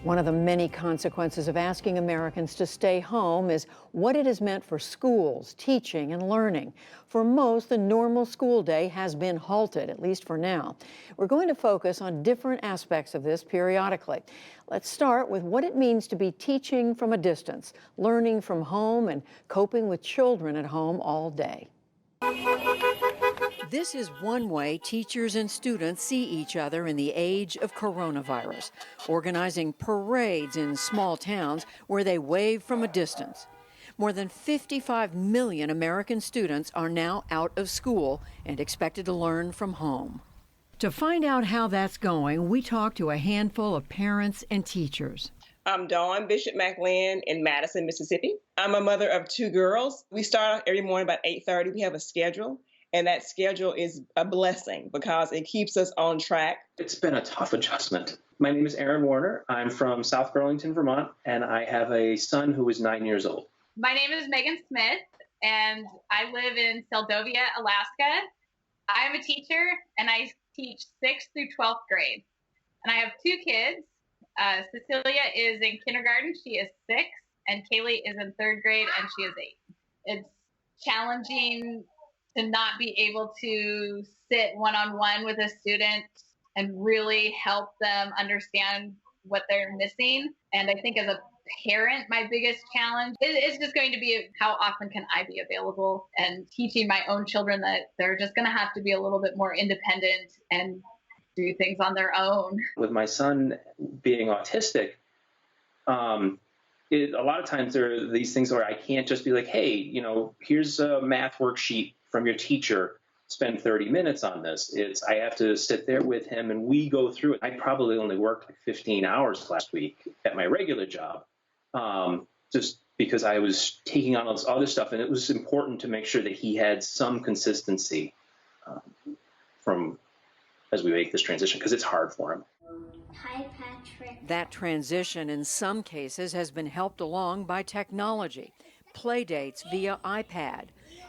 One of the many consequences of asking Americans to stay home is what it has meant for schools, teaching, and learning. For most, the normal school day has been halted, at least for now. We're going to focus on different aspects of this periodically. Let's start with what it means to be teaching from a distance, learning from home, and coping with children at home all day. This is one way teachers and students see each other in the age of coronavirus, organizing parades in small towns where they wave from a distance. More than 55 million American students are now out of school and expected to learn from home. To find out how that's going, we talked to a handful of parents and teachers. I'm Dawn Bishop McLean in Madison, Mississippi. I'm a mother of two girls. We start every morning about 8:30. We have a schedule. And that schedule is a blessing because it keeps us on track. It's been a tough adjustment. My name is Aaron Warner. I'm from South Burlington, Vermont, and I have a son who is 9 years old. My name is Megan Smith, and I live in Seldovia, Alaska. I'm a teacher, and I teach 6th through 12th grade. And I have two kids. Cecilia is in kindergarten. She is 6, and Kaylee is in 3rd grade, and she is 8. It's challenging to not be able to sit one-on-one with a student and really help them understand what they're missing. And I think as a parent, my biggest challenge is just going to be how often can I be available, and teaching my own children that they're just going to have to be a little bit more independent and do things on their own. With my son being autistic, a lot of times there are these things where I can't just be like, hey, here's a math worksheet from your teacher, spend 30 minutes on this. I have to sit there with him and we go through it. I probably only worked like 15 hours last week at my regular job, just because I was taking on all this other stuff. And it was important to make sure that he had some consistency as we make this transition, because it's hard for him. Hi, Patrick. That transition in some cases has been helped along by technology, play dates via iPad,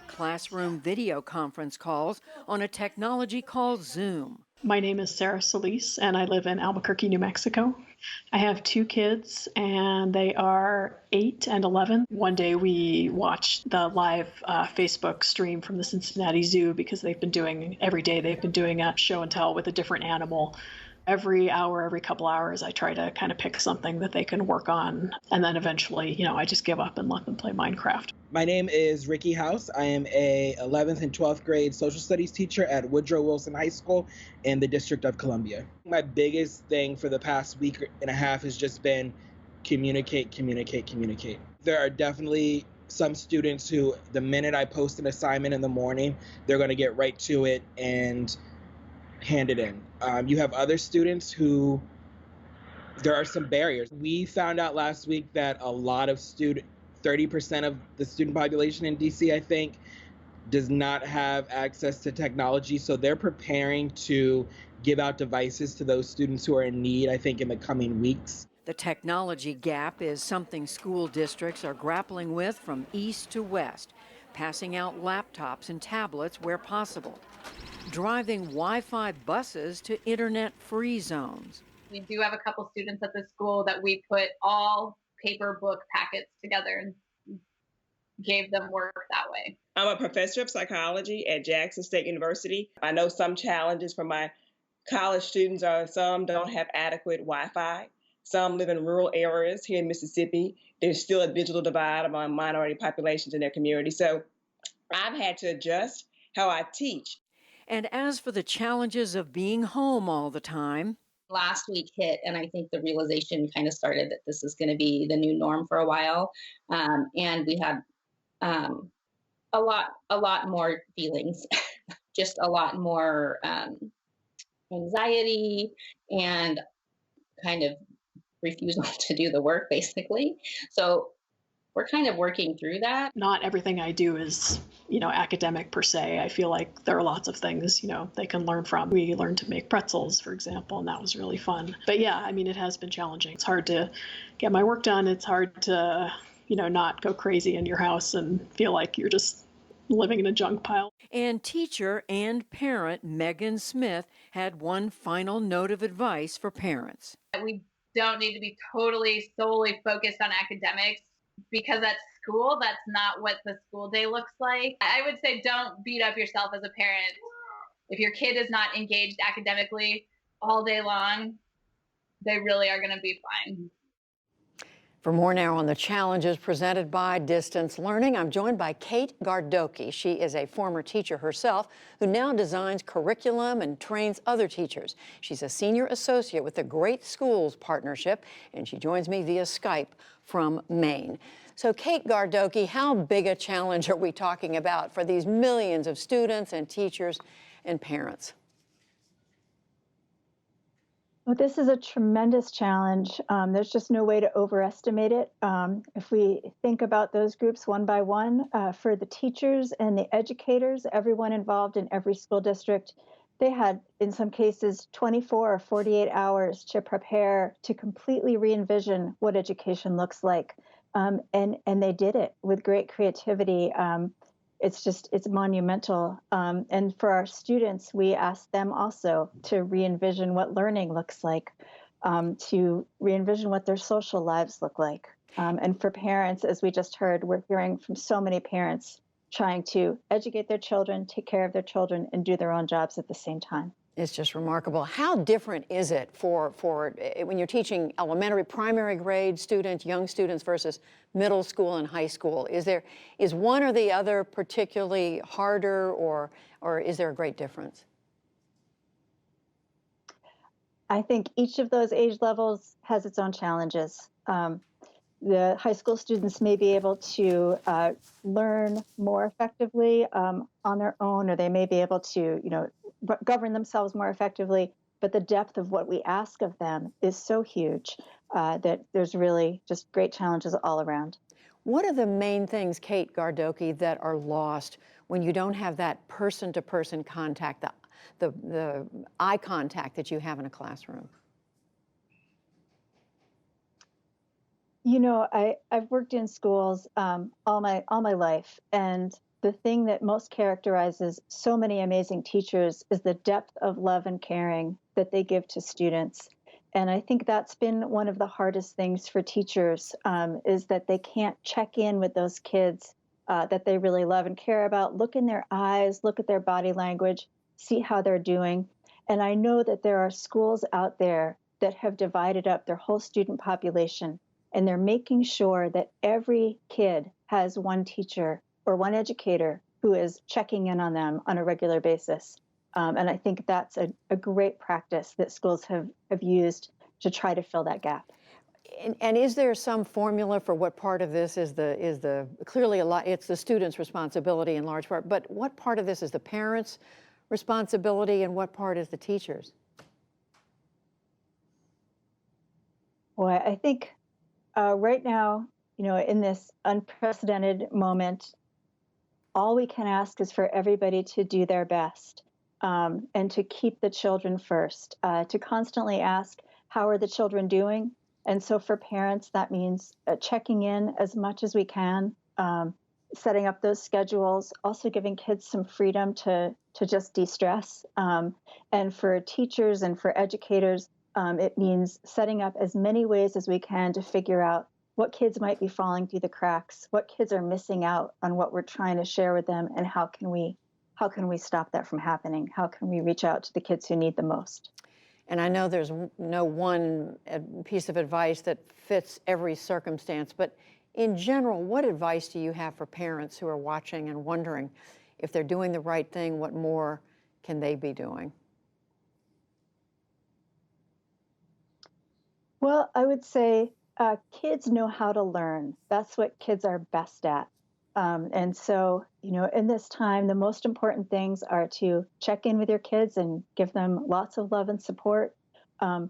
classroom video conference calls on a technology called Zoom. My name is Sarah Solis, and I live in Albuquerque, New Mexico. I have two kids, and they are 8 and 11. One day we watched the live Facebook stream from the Cincinnati Zoo because every day they've been doing a show and tell with a different animal. Every hour, every couple hours, I try to kind of pick something that they can work on. And then eventually, I just give up and let them play Minecraft. My name is Ricky House. I am a 11th and 12th grade social studies teacher at Woodrow Wilson High School in the District of Columbia. My biggest thing for the past week and a half has just been communicate. There are definitely some students who, the minute I post an assignment in the morning, they're going to get right to it and hand it in. You have other students who, there are some barriers. We found out last week that a lot of 30% of the student population in DC, I think, does not have access to technology. So they're preparing to give out devices to those students who are in need, I think, in the coming weeks. The technology gap is something school districts are grappling with from east to west, passing out laptops and tablets where possible, driving Wi-Fi buses to internet-free zones. We do have a couple students at the school that we put all paper book packets together and gave them work that way. I'm a professor of psychology at Jackson State University. I know some challenges for my college students are some don't have adequate Wi-Fi. Some live in rural areas here in Mississippi. There's still a digital divide among minority populations in their community. So I've had to adjust how I teach. And as for the challenges of being home all the time, last week hit, and I think the realization kind of started that this is going to be the new norm for a while. And we had a lot more feelings, just a lot more anxiety and kind of refusal to do the work, basically. So we're kind of working through that. Not everything I do is, academic per se. I feel like there are lots of things, they can learn from. We learned to make pretzels, for example, and that was really fun. But yeah, it has been challenging. It's hard to get my work done. It's hard to, not go crazy in your house and feel like you're just living in a junk pile. And teacher and parent Megan Smith had one final note of advice for parents. We don't need to be totally solely focused on academics, because at school, that's not what the school day looks like. I would say don't beat up yourself as a parent. If your kid is not engaged academically all day long, they really are going to be fine. For more now on the challenges presented by distance learning, I'm joined by Kate Gardoki. She is a former teacher herself who now designs curriculum and trains other teachers. She's a senior associate with the Great Schools Partnership, and she joins me via Skype from Maine. So Kate Gardoki, how big a challenge are we talking about for these millions of students and teachers and parents? Well, this is a tremendous challenge. There's just no way to overestimate it. If we think about those groups one by one, for the teachers and the educators, everyone involved in every school district, they had, in some cases, 24 or 48 hours to prepare to completely re-envision what education looks like. And they did it with great creativity. It's monumental. And for our students, we asked them also to re-envision what learning looks like, to re-envision what their social lives look like. And for parents, as we just heard, we're hearing from so many parents trying to educate their children, take care of their children, and do their own jobs at the same time. It's just remarkable. How different is it for when you're teaching elementary, primary grade students, young students versus middle school and high school? Is one or the other particularly harder, or is there a great difference? I think each of those age levels has its own challenges. The high school students may be able to learn more effectively on their own, or they may be able to, govern themselves more effectively. But the depth of what we ask of them is so huge that there's really just great challenges all around. What are the main things, Kate Gardoki, that are lost when you don't have that person-to-person contact, the eye contact that you have in a classroom? I've worked in schools all my life, and the thing that most characterizes so many amazing teachers is the depth of love and caring that they give to students. And I think that's been one of the hardest things for teachers, is that they can't check in with those kids that they really love and care about, look in their eyes, look at their body language, see how they're doing. And I know that there are schools out there that have divided up their whole student population, and they're making sure that every kid has one teacher or one educator who is checking in on them on a regular basis. And I think that's a great practice that schools have used to try to fill that gap. And is there some formula for what part of this is clearly a lot? It's the student's responsibility in large part, but what part of this is the parents' responsibility and what part is the teachers'? Well, I think right now, in this unprecedented moment, all we can ask is for everybody to do their best and to keep the children first, to constantly ask, how are the children doing? And so for parents, that means checking in as much as we can, setting up those schedules, also giving kids some freedom to just de-stress. And for teachers and for educators, it means setting up as many ways as we can to figure out what kids might be falling through the cracks, what kids are missing out on what we're trying to share with them, and how can we stop that from happening? How can we reach out to the kids who need the most? And I know there's no one piece of advice that fits every circumstance, but in general, what advice do you have for parents who are watching and wondering if they're doing the right thing, what more can they be doing? Well, I would say kids know how to learn. That's what kids are best at. And so, in this time, the most important things are to check in with your kids and give them lots of love and support,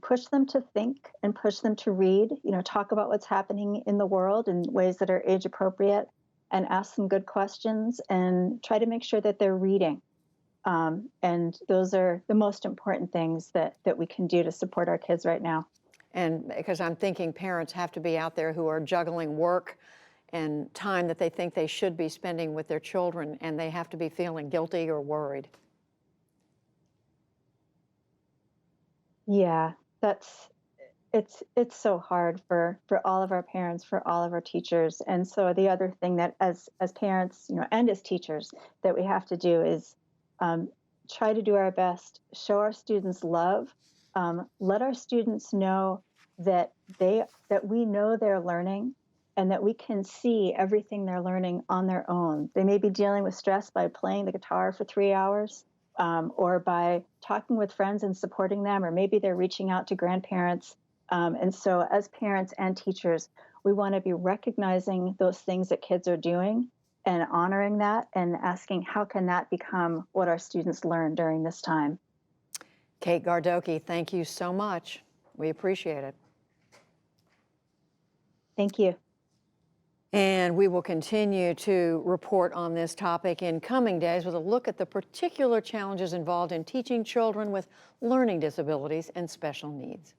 push them to think and push them to read, talk about what's happening in the world in ways that are age appropriate, and ask them good questions and try to make sure that they're reading. And those are the most important things that we can do to support our kids right now. And because I'm thinking parents have to be out there who are juggling work and time that they think they should be spending with their children, and they have to be feeling guilty or worried. Yeah, it's so hard for all of our parents, for all of our teachers. And so the other thing that as parents, and as teachers, that we have to do is try to do our best, show our students love, let our students know that we know they're learning, and that we can see everything they're learning on their own. They may be dealing with stress by playing the guitar for 3 hours, or by talking with friends and supporting them, or maybe they're reaching out to grandparents. And so as parents and teachers, we want to be recognizing those things that kids are doing and honoring that and asking, how can that become what our students learn during this time? Kate Gardoki, thank you so much. We appreciate it. Thank you. And we will continue to report on this topic in coming days with a look at the particular challenges involved in teaching children with learning disabilities and special needs.